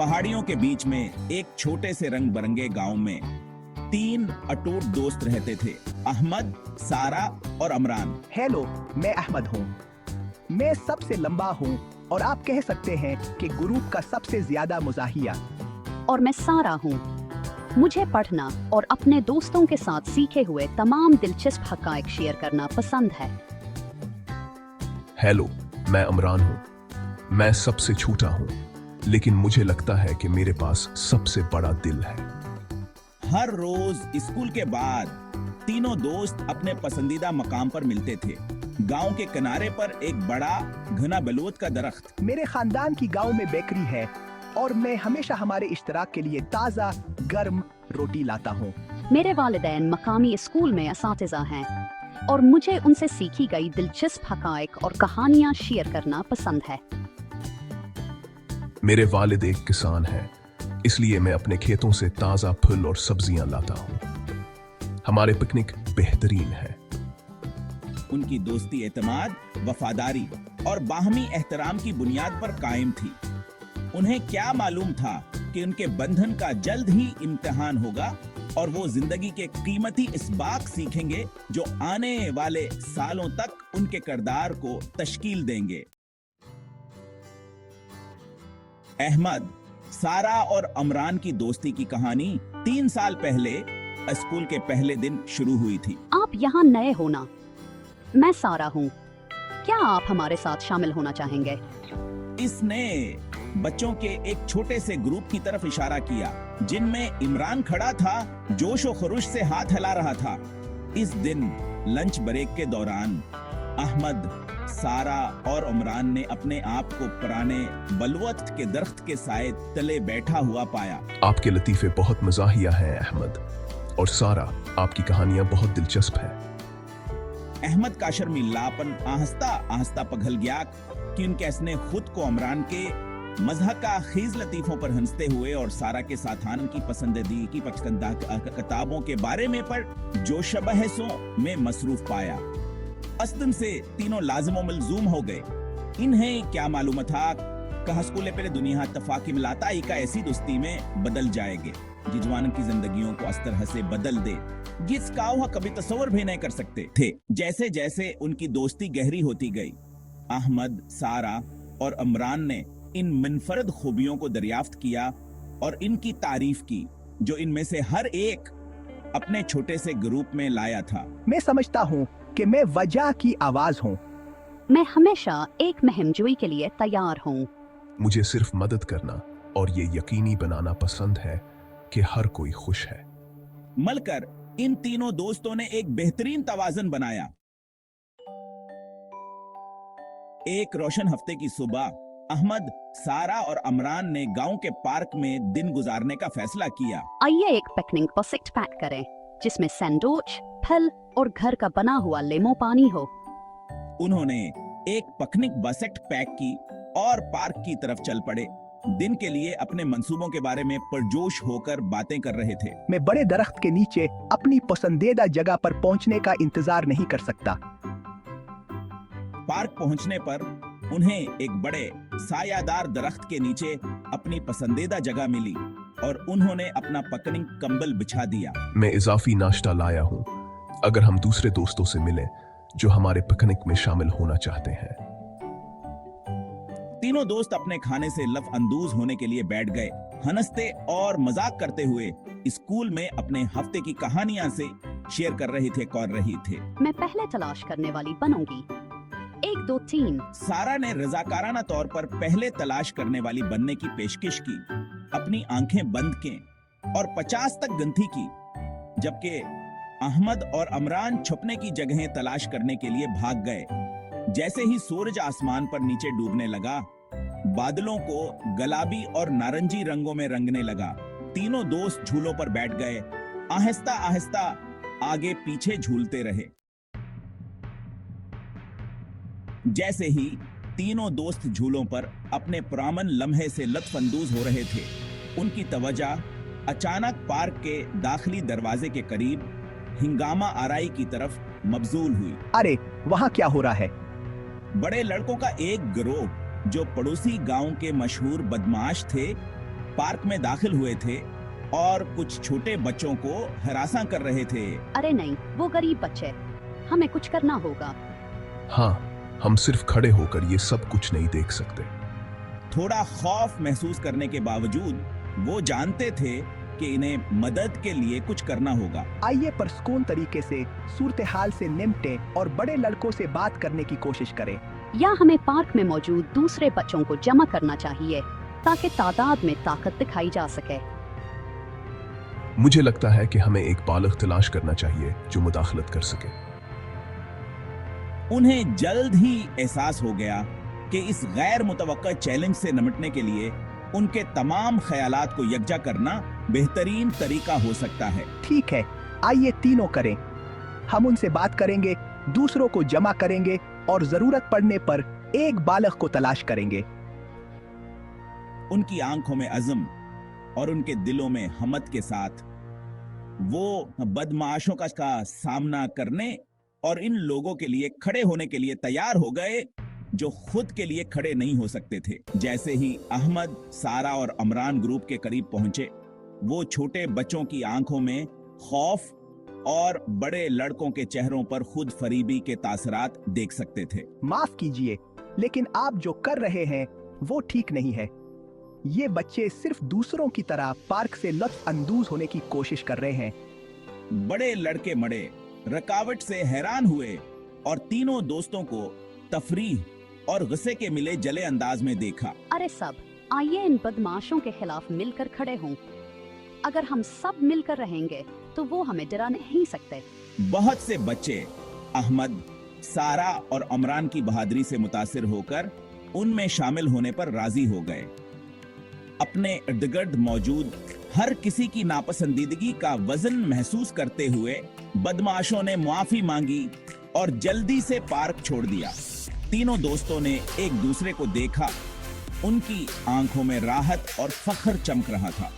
पहाड़ियों के बीच में एक छोटे से रंग बिरंगे गांव में 3 अटूट दोस्त रहते थे, अहमद, सारा और अमरान। हेलो, मैं अहमद हूँ। मैं सबसे लंबा हूँ और आप कह सकते हैं कि ग्रुप का सबसे ज्यादा मुजाहिया। और मैं सारा हूँ। मुझे पढ़ना और अपने दोस्तों के साथ सीखे हुए तमाम दिलचस्प हक़ाइक़ शेयर करना पसंद है। हेलो, मैं अमरान हूँ। मैं सबसे छोटा हूँ, लेकिन मुझे लगता है कि मेरे पास सबसे बड़ा दिल है। हर रोज स्कूल के बाद तीनों दोस्त अपने पसंदीदा मकाम पर मिलते थे। गांव के किनारे पर एक बड़ा घना बलूत का दरख्त। मेरे खानदान की गांव में बेकरी है और मैं हमेशा हमारे इश्तराक के लिए ताज़ा गर्म रोटी लाता हूँ। मेरे वालिदैन मकामी स्कूल में असातिज़ा हैं और मुझे उनसे सीखी गई दिलचस्प हक़ाइक़ और कहानियाँ शेयर करना पसंद है। मेरे वालिद एक किसान हैं, इसलिए मैं अपने खेतों से ताज़ा फल और सब्जियां लाता हूँ। हमारे पिकनिक बेहतरीन है। उनकी दोस्ती एतमाद, वफादारी और बाहमी एहतराम की बुनियाद पर कायम थी। उन्हें क्या मालूम था कि उनके बंधन का जल्द ही इम्तिहान होगा और वो जिंदगी के कीमती इसबाक सीखेंगे जो आने वाले सालों तक उनके किरदार को तश्कील देंगे। अहमद, सारा और अमरान की दोस्ती की कहानी 3 साल पहले स्कूल के पहले दिन शुरू हुई थी। आप यहाँ नए हो ना? मैं सारा हूँ। क्या आप हमारे साथ शामिल होना चाहेंगे? इसने बच्चों के एक छोटे से ग्रुप की तरफ इशारा किया, जिनमें इमरान खड़ा था, जोश और खरुश से हाथ हिला रहा था। इस दिन लंच ब्रेक के दौरान अहमद, सारा और उमरान ने अपने आप को पुराने बलवत के दरख्त के साए तले बैठा हुआ पाया। आपके लतीफे बहुत मज़ाहिया हैं अहमद, और सारा, आपकी कहानियां बहुत दिलचस्प हैं। अहमद का शर्मिलापन आहिस्ता आहिस्ता पिघल गया कि उनके ने खुद को उमरान के मज़हका खीज लतीफों पर हंसते हुए और सारा के साथान की पसंदीदा किताबों के बारे में पर जो बहसों में मसरूफ पाया। अस्तन से तीनों लाजिमो मलजूम हो गए। इन्हें क्या मालूम था कि स्कूल पे दुनिया तफाकी मिलाता ही का ऐसी दोस्ती में बदल जाएंगे जिजवान की जिंदगियों को इस तरह से बदल दे जिसका वह कभी तस्वर भी नहीं कर सकते थे। जैसे जैसे उनकी दोस्ती गहरी होती गई, अहमद, सारा और अमरान ने इन मुनफरद खूबियों को दरियाफ्त किया और इनकी तारीफ की जो इनमें से हर एक अपने छोटे से ग्रुप में लाया था। मैं समझता हूँ कि मैं वजह की आवाज हूँ। मैं हमेशा एक मुहिमजोई के लिए तैयार हूँ। मुझे सिर्फ मदद करना और ये यकीनी बनाना पसंद है कि हर कोई खुश है। मलकर इन तीनों दोस्तों ने एक बेहतरीन तवाज़ुन बनाया। एक रोशन हफ्ते की सुबह अहमद, सारा और अमरान ने गांव के पार्क में दिन गुजारने का फैसला किया। आइए एक पिकनिक बकेट पैक करें जिसमें सैंडविच, फल और घर का बना हुआ लेमो पानी हो। उन्होंने एक पिकनिक बकेट पैक की और पार्क की तरफ चल पड़े। दिन के लिए अपने मंसूबों के बारे में पुरजोश होकर बातें कर रहे थे। मैं बड़े दरख्त के नीचे अपनी पसंदीदा जगह पर पहुंचने का इंतजार नहीं कर सकता। पार्क पहुंचने पर उन्हें एक बड़े सायादार दरख्त के नीचे अपनी पसंदीदा जगह मिली और उन्होंने अपना पिकनिक कंबल बिछा दिया। मैं इजाफी नाश्ता लाया हूँ, अगर हम दूसरे दोस्तों से मिलें जो हमारे पिकनिक में शामिल होना चाहते हैं। तीनों दोस्त अपने खाने से लफ अंदूज होने के लिए बैठ गए। हंसते और मजाक करते हुए स्कूल में अपने हफ्ते की कहानियां से शेयर कर रही थे। मैं पहले तलाश करने वाली बनूंगी। 1 2 3। सारा ने रजाकाराना तौर पर पहले तलाश करने वाली बनने की पेशकश की, अपनी आंखें बंद की और 50 तक गिनती की, जबकि अहमद और अमरान छुपने की जगहें तलाश करने के लिए भाग गए। जैसे ही सूरज आसमान पर नीचे डूबने लगा, बादलों को गुलाबी और नारंगी रंगों में रंगने लगा। तीनों दोस्त झूलों पर बैठ गए, आहिस्ता आहिस्ता आगे पीछे झूलते रहे। जैसे ही तीनों दोस्त झूलों पर अपने पुरामन लम्हे से लत्फअंदूज हो रहे थे, उनकी तवज्जो अचानक पार्क के दाखिली दरवाजे के करीब हिंगामा आराई की तरफ मबजूल हुई। अरे, वहाँ क्या हो रहा है? बड़े लड़कों का एक गिरोह जो पड़ोसी गांव के मशहूर बदमाश थे, पार्क में दाखिल हुए थे और कुछ छोटे बच्चों को हरासा कर रहे थे। अरे नहीं, वो गरीब बच्चे, हमें कुछ करना होगा। हाँ, हम सिर्फ खड़े होकर ये सब कुछ नहीं देख सकते। थोड़ा खौफ महसूस करने के बावजूद वो जानते थे कि इन्हें मदद के लिए कुछ करना होगा। आइए पुरसकून तरीके से सूरत हाल से निपटे और बड़े लड़कों से बात करने की कोशिश करें। या हमें पार्क में मौजूद दूसरे बच्चों को जमा करना चाहिए ताकि तादाद में ताकत दिखाई जा सके। मुझे लगता है कि हमें एक बालिग तलाश करना चाहिए जो मुदाखलत कर सके। उन्हें जल्द ही एहसास हो गया कि इस गैर मुतवक्का चैलेंज से निपटने के लिए उनके तमाम ख्यालात को यकजा करना बेहतरीन तरीका हो सकता है। ठीक है, आइए तीनों करें। हम उनसे बात करेंगे, दूसरों को जमा करेंगे और जरूरत पड़ने पर एक बालिग को तलाश करेंगे। उनकी आंखों में अज़म और उनके दिलों में हमत के साथ वो बदमाशों का सामना करने और इन लोगों के लिए खड़े होने के लिए तैयार हो गए जो खुद के लिए खड़े नहीं हो सकते थे। जैसे ही अहमद, सारा और अमरान ग्रुप के करीब पहुंचे, वो छोटे बच्चों की आंखों में खौफ और बड़े लड़कों के चेहरों पर खुद फरीबी के तासरात देख सकते थे। माफ कीजिए, लेकिन आप जो कर रहे हैं वो ठीक नहीं है। ये बच्चे सिर्फ दूसरों की तरह पार्क से लुत्फ अंदोज होने की कोशिश कर रहे हैं। बड़े लड़के मड़े रकावट से हैरान हुए और तीनों दोस्तों को तफरीह और गुस्से के मिले जले अंदाज में देखा। अरे सब, आइए इन बदमाशों के खिलाफ मिलकर खड़े हों। अगर हम सब मिलकर रहेंगे तो वो हमें डरा नहीं सकते। बहुत से बच्चे अहमद, सारा और अमरान की बहादुरी से मुतासिर होकर उनमें शामिल होने पर राजी हो गए। अपने इर्द-गिर्द मौजूद हर किसी की नापसंदीदगी का वजन महसूस करते हुए बदमाशों ने माफी मांगी और जल्दी से पार्क छोड़ दिया। तीनों दोस्तों ने एक दूसरे को देखा, उनकी आंखों में राहत और फख्र चमक रहा था।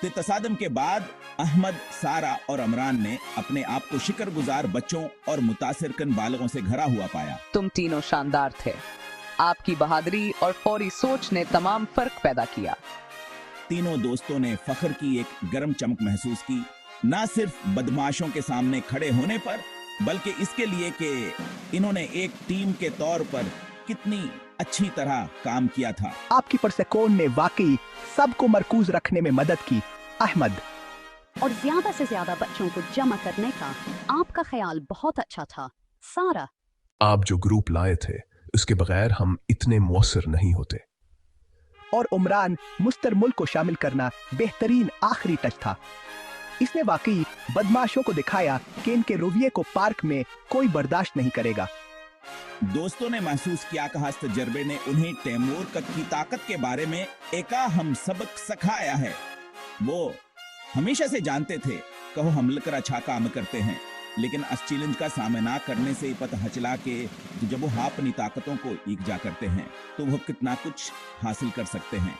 तसादम के बाद अहमद, सारा और अमरान ने अपने आप को शुक्रगुजार बच्चों और मुतासिरकन बालिगों से घरा हुआ पाया। तुम तीनों शानदार थे। आपकी बहादुरी और फौरी सोच ने तमाम फर्क पैदा किया। तीनों दोस्तों ने फख्र की एक गर्म चमक महसूस की, ना सिर्फ बदमाशों के सामने खड़े होने पर, बल्कि इसके लिए कि इन्होंने एक टीम के तौर पर कितनी अच्छी तरह काम किया था। आपकी पुरसकून ने वाकई सबको मरकूज रखने में मदद की, अहमद। और ज्यादा से ज्यादा बच्चों को जमा करने का आपका ख्याल बहुत अच्छा था, सारा। आप जो ग्रुप लाए थे उसके बगैर हम इतने मुअस्सर नहीं होते। और उमरान, मुस्तरमुल को शामिल करना बेहतरीन आखिरी टच था। इसने वाकई बदमाशों को दिखाया कि इनके रवैये को पार्क में कोई बर्दाश्त नहीं करेगा। दोस्तों ने महसूस किया कि इस तजर्बे ने उन्हें तैमूर की ताकत के बारे में एक हम सबक सिखाया है। वो हमेशा से जानते थे कि वो हम मिलकर अच्छा काम करते हैं, लेकिन इस चैलेंज का सामना करने से पता हचला के जब वो अपनी ताकतों को एकजा करते हैं तो वो कितना कुछ हासिल कर सकते हैं।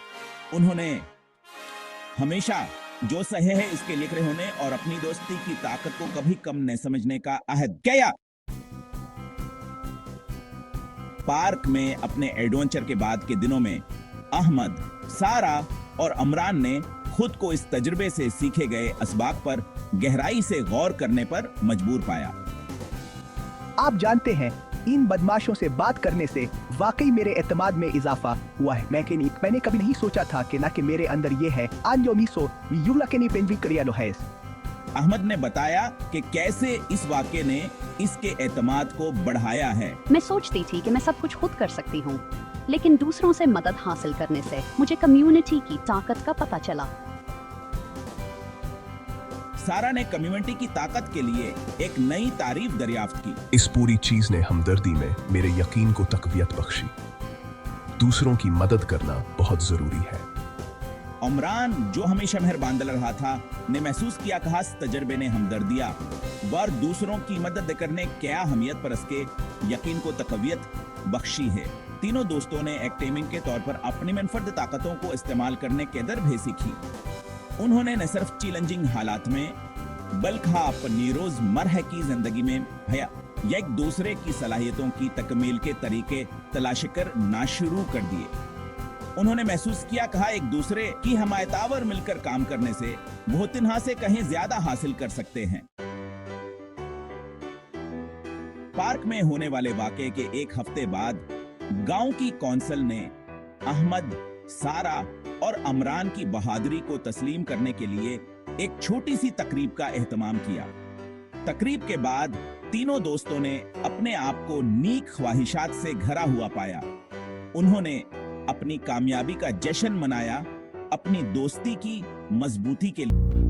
उन्होंने हमेशा जो सही है इसके लिए खड़े होने और अपनी दोस्ती की ताकत को कभी कम न समझने का अहद किया। पार्क में अपने एडवेंचर के बाद के दिनों में अहमद, सारा और अमरान ने खुद को इस तजुर्बे से सीखे गए असबाक पर गहराई से गौर करने पर मजबूर पाया। आप जानते हैं, इन बदमाशों से बात करने से वाकई मेरे एतमाद में इजाफा हुआ है। मैंने कभी नहीं सोचा था कि ना कि मेरे अंदर ये है। अहमद ने बताया कि कैसे इस वाक़े ने इसके एतमाद को बढ़ाया है। मैं सोचती थी कि मैं सब कुछ खुद कर सकती हूँ, लेकिन दूसरों से मदद हासिल करने से मुझे कम्युनिटी की ताकत का पता चला। सारा ने कम्युनिटी की ताकत के लिए एक नई तारीफ दरियाफ्त की। इस पूरी चीज ने हमदर्दी में मेरे यकीन को तकवीयत बख्शी। दूसरों की मदद करना बहुत जरूरी है। उमरान, जो हमेशा मेहरबान दिल रहा था, ने महसूस किया कि इस तजर्बे ने हमदर्दिया व दूसरों की मदद करने क्या अहमियत पर इसके यकीन को तकवीयत बख्शी है। तीनों दोस्तों ने एक टीम के तौर पर अपनी मनफर्द ताकतों को इस्तेमाल करने के दर भी सीखी। उन्होंने न सिर्फ चैलेंजिंग हालात में बल्कि अपनी रोजमर्रा की जिंदगी में या एक दूसरे की सलाहियतों की तकमील के तरीके तलाश करना शुरू कर दिए। उन्होंने महसूस किया, कहा, एक दूसरे की हमायतावर मिलकर काम करने से वो तन्हा से कहीं ज्यादा हासिल कर सकते हैं। पार्क में होने वाले वाकये के एक हफ्ते बाद गांव की कौंसिल ने अहमद, सारा और अमरान की बहादुरी को तस्लीम करने के लिए एक छोटी सी तकरीब का एहतमाम किया। तकरीब के बाद तीनों दोस्तों ने अपने आप को नीक ख्वाहिशात से घरा हुआ पाया। उन्होंने अपनी कामयाबी का जश्न मनाया, अपनी दोस्ती की मजबूती के लिए।